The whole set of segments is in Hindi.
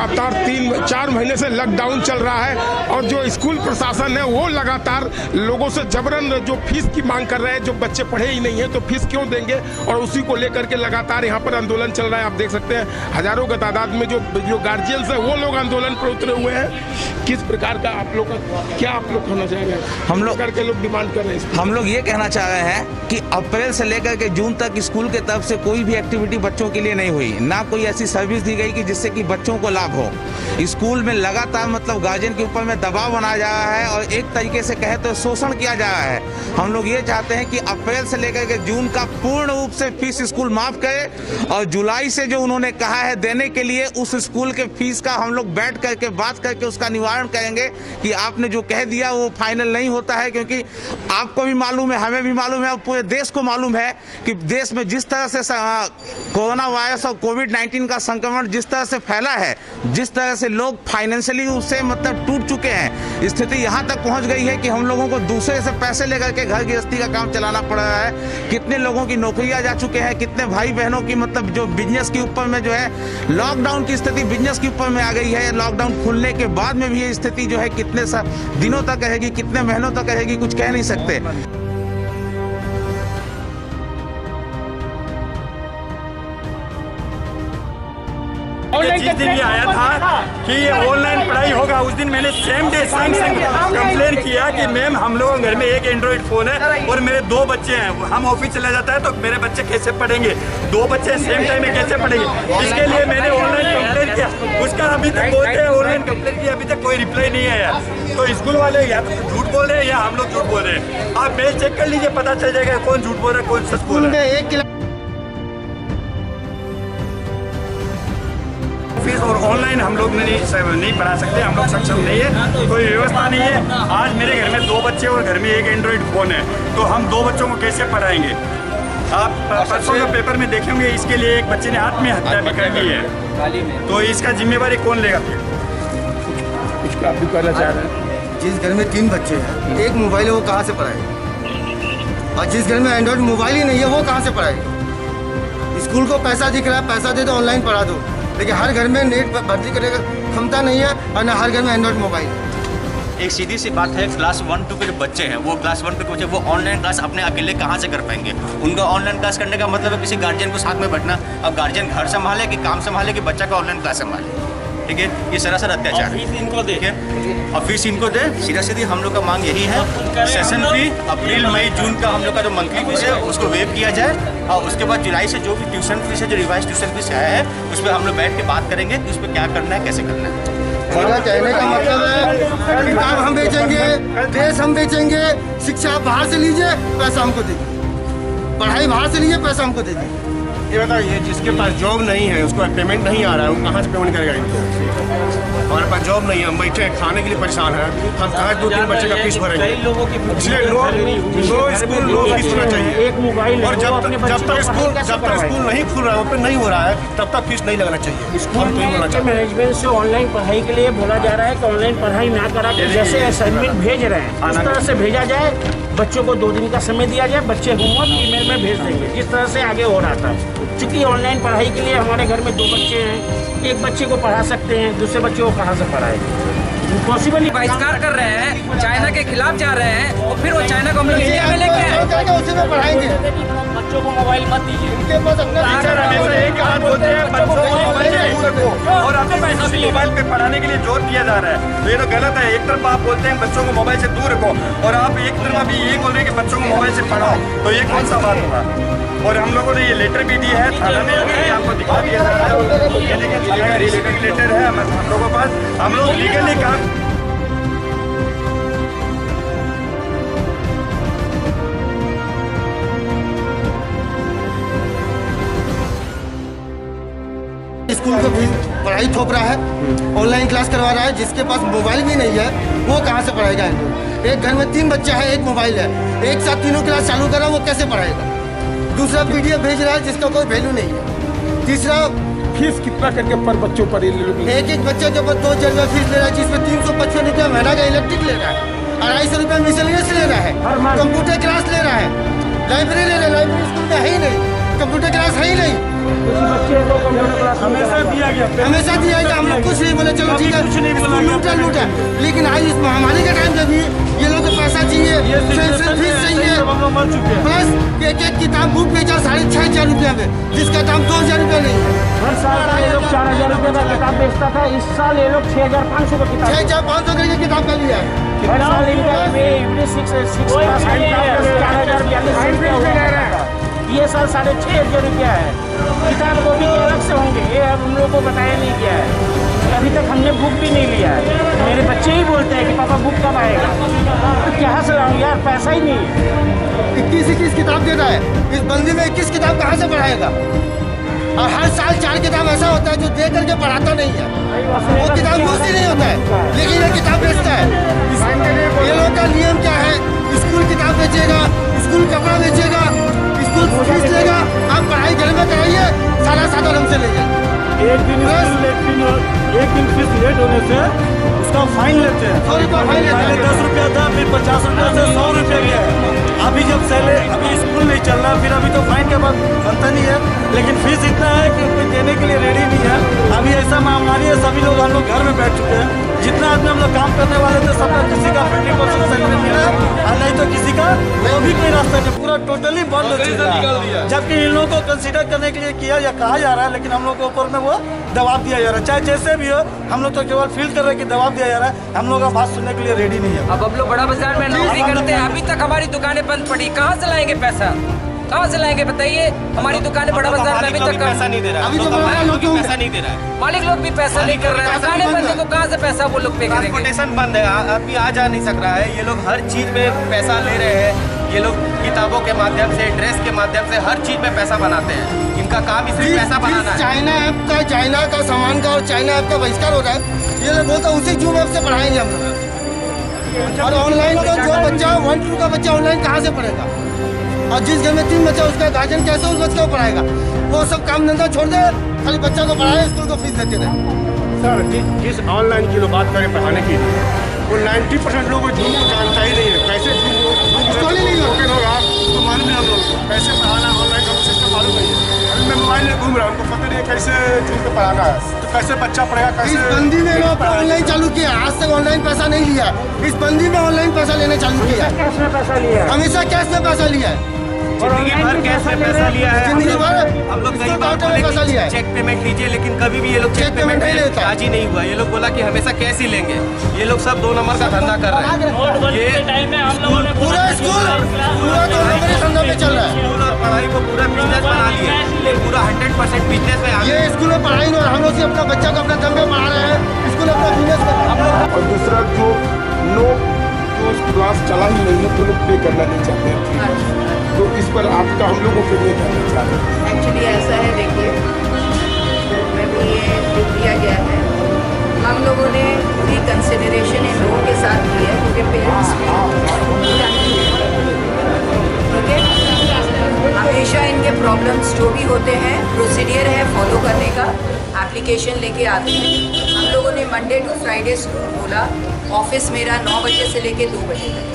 लगातार 3-4 महीने से लॉकडाउन चल रहा है और जो स्कूल प्रशासन है वो लगातार लोगों से जबरन जो फीस की मांग कर रहे हैं। जो बच्चे पढ़े ही नहीं है तो फीस क्यों देंगे, और उसी को लेकर के लगातार यहाँ पर आंदोलन चल रहा है। आप देख सकते हैं हजारों की तादाद में जो गार्जियंस है वो लोग आंदोलन पर उतरे हुए हैं। किस प्रकार का आप लोग क्या आप लोग कहना चाह रहे हैं? हम लोग करके लोग डिमांड कर रहे हैं। हम लोग ये कहना चाह रहे हैं कि अप्रैल से लेकर के जून तक स्कूल के तरफ से कोई भी एक्टिविटी बच्चों के लिए नहीं हुई, ना कोई ऐसी सर्विस दी गई कि जिससे कि बच्चों को लाभ हो। स्कूल में लगातार मतलब गार्जियन के ऊपर में दबाव बनाया जा रहा है और एक तरीके से कहे तो शोषण किया जा रहा है। हम लोग ये चाहते हैं कि अप्रैल से लेकर के जून का पूर्ण रूप से फीस स्कूल माफ करे और जुलाई से जो उन्होंने कहा है देने के लिए उस स्कूल के फीस का हम लोग बैठ करके बात करके उसका निवारण करेंगे कि आपने जो कह दिया वो फाइनल नहीं होता है। क्योंकि आपको भी मालूम है, हमें भी मालूम है और पूरे देश को मालूम है कि देश में जिस तरह से कोरोना वायरस और कोविड-19 का संक्रमण जिस तरह से फैला है, जिस तरह से लोग फाइनेंशियली उससे मतलब टूट चुके हैं, स्थिति यहाँ तक पहुँच गई है कि हम लोगों को दूसरे से पैसे लेकर के घर गृहस्थी का काम चलाना पड़ रहा है। कितने लोगों की नौकरियां जा चुके हैं, कितने भाई बहनों की मतलब जो बिजनेस के ऊपर में जो है लॉकडाउन की स्थिति बिजनेस के ऊपर में आ गई है। लॉकडाउन खुलने के बाद में भी ये स्थिति जो है कितने दिनों तक रहेगी, कितने महीनों तक रहेगी, कुछ कह नहीं सकते। जिस दिन ये आया था कि ये ऑनलाइन पढ़ाई होगा उस दिन मैंने सेम डे कंप्लेन किया कि मैम हम लोगों के घर में एक एंड्रॉइड फोन है और मेरे 2 बच्चे हैं, हम ऑफिस चला जाता है तो मेरे बच्चे कैसे पढ़ेंगे, 2 बच्चे सेम टाइम में कैसे पढ़ेंगे। इसके लिए मैंने ऑनलाइन कंप्लेन किया, उसका अभी तक बोलते हैं ऑनलाइन कंप्लेन किया, अभी तक कोई रिप्लाई नहीं आया। तो स्कूल वाले या तो झूठ बोल रहे हैं या हम लोग झूठ बोल रहे हैं। आप मेल चेक कर लीजिए, पता चल जाएगा कौन झूठ बोल रहा है कौन सच बोल रहा है। फीस और ऑनलाइन हम लोग नहीं पढ़ा सकते, हम लोग सक्षम नहीं है, कोई व्यवस्था नहीं है। आज मेरे घर में 2 बच्चे और घर में एक एंड्रॉइड फोन है, तो हम 2 बच्चों को कैसे पढ़ाएंगे। आप परसों का पेपर में देखेंगे इसके लिए एक बच्चे ने आत्महत्या भी कर ली है, तो इसका जिम्मेवारी कौन लेगा फिर? आप भी कहना चाह रहे हैं? जिस घर में 3 बच्चे हैं, एक मोबाइल है, वो कहाँ से पढ़ाएगा? और जिस घर में एंड्रॉइड मोबाइल ही नहीं है वो कहाँ से पढ़ाएगा? स्कूल को पैसा दिख रहा है, पैसा दे दो ऑनलाइन पढ़ा दो, लेकिन हर घर में नेट भर्ती करने का क्षमता नहीं है और न हर घर में एंड्रॉइड मोबाइल है। एक सीधी सी बात है, क्लास 1-2 के जो बच्चे हैं वो क्लास 1 के बच्चे वो ऑनलाइन क्लास अपने अकेले कहाँ से कर पाएंगे। उनका ऑनलाइन क्लास करने का मतलब है किसी गार्जियन को साथ में बैठना। अब गार्जियन घर संभाले कि काम संभाले कि बच्चा का ऑनलाइन क्लास संभाले, ठीक है, ये सरासर अत्याचार है। इनको दे, और फीस इनको दे। सीधा सीधी हम लोग का मांग यही है, सेशन फी अप्रैल मई जून का हम लोग का जो मंथली फीस है उसको वेव किया जाए और उसके बाद जुलाई से जो भी ट्यूशन फीस है, जो रिवाइज ट्यूशन फीस आया है उस पर हम लोग बैठ के बात करेंगे कि उस पर क्या करना है, कैसे करना है। मेरा कहने का मतलब है किताब हम बेचेंगे, ड्रेस हम बेचेंगे, शिक्षा बाहर से लीजिए पैसा हमको दीजिए, पढ़ाई बाहर से लीजिए पैसा हमको दीजिए। ये बताइए जिसके पास जॉब नहीं है, उसको पेमेंट नहीं आ रहा है, वो कहाँ से पेमेंट करेगा इनको? हमारे पास जॉब नहीं है, हम बैठे खाने के लिए परेशान हैं, हम कहाँ 2-3 बच्चे का फीस भरेंगे? इसलिए नो स्कूल नो फीस होना चाहिए। और जब तक स्कूल नहीं खुल रहा है, ओपन नहीं हो रहा है, तब तक फीस नहीं लगना चाहिए। स्कूल मैनेजमेंट से ऑनलाइन पढ़ाई के लिए बोला जा रहा है कि ऑनलाइन पढ़ाई ना करा के जैसे असाइनमेंट भेज रहे हैं उस तरह से भेजा जाए, बच्चों को 2 दिन का समय दिया जाए, बच्चे होमवर्क ईमेल में भेज देंगे, जिस तरह से आगे हो रहा था। चूँकि ऑनलाइन पढ़ाई के लिए हमारे घर में 2 बच्चे हैं, एक बच्चे को पढ़ा सकते हैं, दूसरे बच्चे को कहाँ से पढ़ाएंगे? पॉसिबल ही बहिष्कार कर रहे हैं, चाइना के खिलाफ जा रहे हैं और फिर वो चाइना को हम लोग इंडिया में लेके आए। उसी में पढ़ाएंगे, बच्चों को मोबाइल मत दीजिए। और अपने पैसों से मोबाइल पे पढ़ाने के लिए जोर दिया जा रहा है, तो ये तो गलत है। एक तरफ आप बोलते हैं बच्चों को मोबाइल से दूर रखो और आप एक तरफ अभी ये बोल रहे हैं कि बच्चों को मोबाइल से पढ़ाओ, तो ये कौन सा बात होगा? और हम लोगों ने ये लेटर भी दिया है थाना में, आपको दिखा दिया जा रहा है, रिलेटेड लेटर है हम लोगों के पास, हम लोग लीगली काम। स्कूल को भी पढ़ाई थोप रहा है, ऑनलाइन क्लास करवा रहा है, जिसके पास मोबाइल भी नहीं है वो कहाँ से पढ़ाएगा इनको? एक घर में 3 बच्चा है, एक मोबाइल है, एक साथ तीनों क्लास चालू करा, वो कैसे पढ़ाएगा? दूसरा PDF भेज रहा है जिसका कोई वैल्यू नहीं है। तीसरा फीस कितना करके पर बच्चों पर एक बच्चा जो 2,000 रुपये फीस ले रहा है, जिसमें 355 रुपया महीना का इलेक्ट्रिक ले रहा है, 250 रुपया मिसलेनियस ले रहा है, कंप्यूटर क्लास ले रहा है, लाइब्रेरी ले रहा है, लाइब्रेरी स्कूल में है ही नहीं, कंप्यूटर क्लास है ही नहीं। किसी बच्चे को कंप्यूटर क्लास हमेशा दिया गया हमेशा दिया है कि हम लोग कुछ नहीं बोले, चलो ठीक है, स्कूल लूट है। लेकिन आज इस महामारी के टाइम पे भी ये लोग को पैसा चाहिए, ट्यूशन फीस चाहिए, मर चुके हैं। प्लस एक किताब बुक बेचा 6,500 रुपया में, जिसका दाम 2,000 रुपया नहीं है। हर साल ये लोग 4,000 रुपये का किताब बेचता था, इस साल ये लोग 6,500 का किताब 6,500 करके किताब का लिया है। हर साल इनका ये साल 6,500 रुपया है। किताब वो भी अलग से होंगे, ये अब हम लोग को बताया नहीं गया है। अभी तक हमने बुक भी नहीं लिया है। मेरे बच्चे ही बोलते हैं कि पापा बुक कब आएगा, तो क्या से लाऊं यार, पैसा ही नहीं है। 21 किताब देता है, इस बंदी में 21 किताब कहाँ से पढ़ाएगा? और हर साल 4 किताब ऐसा होता है जो दे करके पढ़ाता नहीं है, वो किताब यूज ही नहीं होता है, लेकिन ये किताब बेचता है। ये लोग का नियम क्या है? स्कूल किताब बेचेगा, स्कूल कपड़ा बेचेगा, स्कूल फीस लेगा, आप पढ़ाई घर में कराइए, सादा ढंग से लेंगे। एक दिन फीस लेट होने से उसका फाइन लेते हैं। 100 रुपया फाइन लेते हैं। 10 रुपया था, फिर 50 रुपया से 100 रुपया गया है। अभी जब अभी स्कूल नहीं चल रहा, फिर अभी तो फाइन के बाद बनता नहीं है, लेकिन फीस इतना है कि कोई देने के लिए रेडी नहीं है। अभी ऐसा महामारी है, सभी लोग हम लोग घर में बैठ चुके हैं। जितना आदमी हम लोग काम करने वाले थे, सबका किसी का 50% सैलरी मिला और नहीं तो किसी का वो भी कोई रास्ता नहीं, पूरा टोटली बंद हो चुका है। जबकि इन लोगों को कंसीडर करने के लिए किया या कहा जा रहा है, लेकिन हम लोग के ऊपर में वो दबाव दिया जा रहा है। चाहे जैसे भी हो, हम लोग तो केवल फील कर रहे हैं कि दबाव दिया जा रहा है, हम लोग का बात सुनने के लिए रेडी नहीं है। अब लोग बड़ा बाजार में नौकरी करते हैं, अभी तक हमारी दुकानें बंद पड़ी, कहाँ से लाएंगे पैसा? कहाँ से लाएंगे बताइए? हमारी दुकानें बड़ा बाजार में अभी तक पैसा नहीं दे रहा अभी तो पैसा नहीं दे रहा है। मालिक लोग भी पैसा नहीं कर रहे हैं, दुकानें बंद है तो कहाँ से पैसा वो लोग पे करेंगे? ट्रांसपोर्टेशन बंद है, अभी आ जा नहीं सक रहा है। ये लोग हर चीज में पैसा ले रहे हैं। ये लोग किताबों के माध्यम से, ड्रेस के माध्यम से हर चीज में पैसा बनाते हैं। इनका काम इसलिए पैसा बनाना है। चाइना का सामान का और चाइना ऐप का बहिष्कार हो रहा है, ये लोग बोलते हैं उसी जूम ऐप से पढ़ाएंगे हम लोग। और ऑनलाइन तो जो बच्चा 1-2 का बच्चा ऑनलाइन कहाँ से पढ़ेगा? और जिस घर में 3 बच्चा, उसका गार्जियन कैसे उस बच्चे को पढ़ाएगा? वो सब काम धंधा छोड़ दे, खाली बच्चा को पढ़ाए, स्कूल को फीस देते रहे। सर जिस ऑनलाइन की लोग बात करें पढ़ाने की, वो 90% लोग झूम को जानता ही नहीं है। कैसे तो मालूम नहीं, हम लोग कैसे पढ़ाना ऑनलाइन का सिस्टम मालूम नहीं है। अभी मैं मोबाइल में घूम रहा हूँ, हमको पता नहीं है कैसे झूम के पढ़ाना है, तो कैसे बच्चा पढ़ेगा, कैसे। इस बंदी में लोग ऑनलाइन चालू किया, आज तक ऑनलाइन पैसा नहीं लिया। इस बंदी में ऑनलाइन पैसा लेना चालू किया, कैश में पैसा लिया है, हमेशा कैश में पैसा लिया है, जिंदगी भर कैश में पैसा लिया है। जिंदगी भर हम लोग कई बार में पैसा लिया है। चेक पेमेंट लीजिए, लेकिन कभी भी ये लोग चेक पेमेंट नहीं लेता। आज ही नहीं हुआ। ये लोग बोला कि हमेशा कैश ही लेंगे। ये लोग सब 2 नंबर का धंधा कर रहे हैं। ये पूरा स्कूल पूरा 2 नंबर धंधा पे चल रहा है। स्कूल और पढ़ाई को पूरा बिजनेस बना लिया है, पूरा 100% बिजनेस में आ गया। ये स्कूल में पढ़ाई नहीं, हम लोग से अपना बच्चा को अपना दम पे पढ़ा रहे हैं, स्कूल अपना बिजनेस कर। और दूसरा जो क्लास चला ही नहीं है तो लोग पे करना नहीं चाहते हैं, तो इस पर आपका हम लोगों को ये करना चाहते हैं। एक्चुअली ऐसा है, देखिए मैं भी ये लिख दिया गया है, हम लोगों ने पूरी कंसिडरेशन इन लोगों के साथ की है, क्योंकि पेरेंट्स ठीक है, हमेशा इनके प्रॉब्लम्स जो भी होते हैं, प्रोसीडियर है फॉलो करने का, एप्लीकेशन लेके आते हैं। हम लोगों ने मंडे टू फ्राइडे स्कूल खोला, ऑफिस मेरा 9 बजे से लेके 2 बजे तक,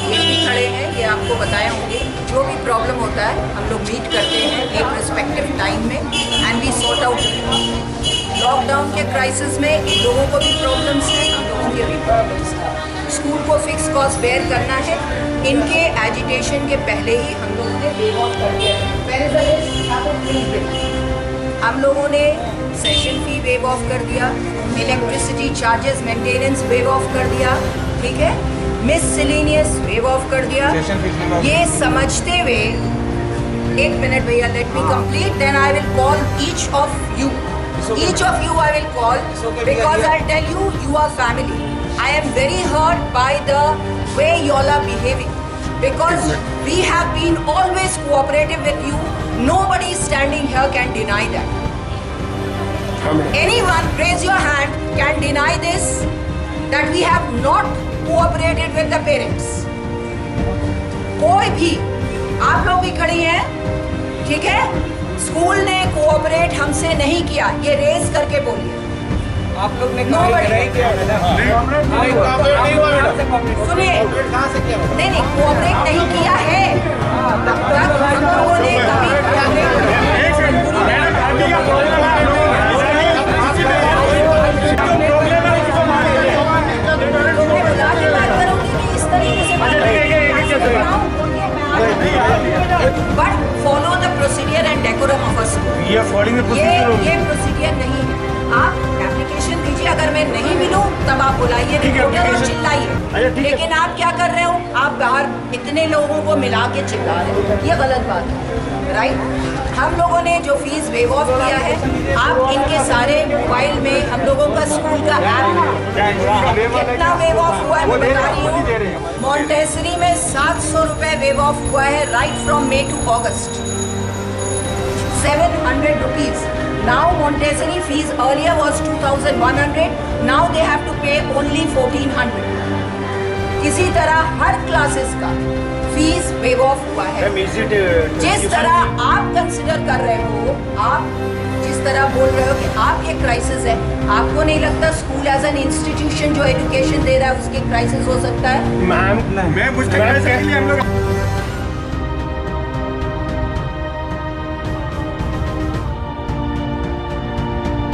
ये भी खड़े हैं, ये आपको बताए होंगे। जो भी प्रॉब्लम होता है हम लोग मीट करते हैं एक रिस्पेक्टिव टाइम में and we sort out. Lockdown के क्राइसिस में इन लोगों को भी प्रॉब्लम्स हैं, हम लोगों के भी प्रॉब्लम्स हैं। स्कूल को फिक्स कॉस्ट बेयर करना है, इनके एजिटेशन के पहले ही हम लोगों ने वेव ऑफ कर दिया है। हम लोगों ने सेशन फी वेव ऑफ कर दिया, electricity charges maintenance wave of कर दिया, ठीक है, मिससेलेनियस वेव ऑफ कर दिया। ये समझते हुए, 1 मिनट भैया, let me complete, then I will call each of you I will call, because I tell you, you are family. I am very hurt by the way you all are behaving, because we have been always cooperative with you. Nobody standing here can deny that. Anyone raise your hand can deny this, that we have not cooperated with the parents. कोई भी, आप लोग भी खड़ी हैं, ठीक है, स्कूल ने कोऑपरेट हमसे नहीं किया, ये रेज करके बोलिए। आप लोग ने कमाई कराई क्या? सुनिए, नहीं कोऑपरेट नहीं किया है तब तक हम लोगों ने कभी but follow the procedure and decorum of a school. ये प्रोसीडियर नहीं है। आप एप्लीकेशन दीजिए, अगर मैं नहीं मिलूं तब आप बुलाइए रिपोर्टर और चिल्लाइए, लेकिन आप क्या कर रहे हो, आप बाहर इतने लोगों को मिला के चिल्ला रहे हो, ये गलत बात है, राइट। हम लोगों ने जो फीस वेव ऑफ किया है, आप इनके सारे मोबाइल में हम लोगों का स्कूल का ऐप कितना वेव ऑफ हुआ है मैं बता रही हूँ। मॉन्टेसरी में 700 रुपए वेव ऑफ हुआ है right from May to August, 700 rupees. Now Montessori fees earlier was 2,100. Now they have to pay only 1,400. इसी तरह हर क्लासेस का फीस वेव ऑफ हुआ है। जिस तरह आप कंसिडर कर रहे हो, आप जिस तरह बोल रहे हो कि आप ये क्राइसिस है, आपको नहीं लगता स्कूल एज एन इंस्टीट्यूशन जो एजुकेशन दे रहा है उसकी क्राइसिस हो सकता है? मैं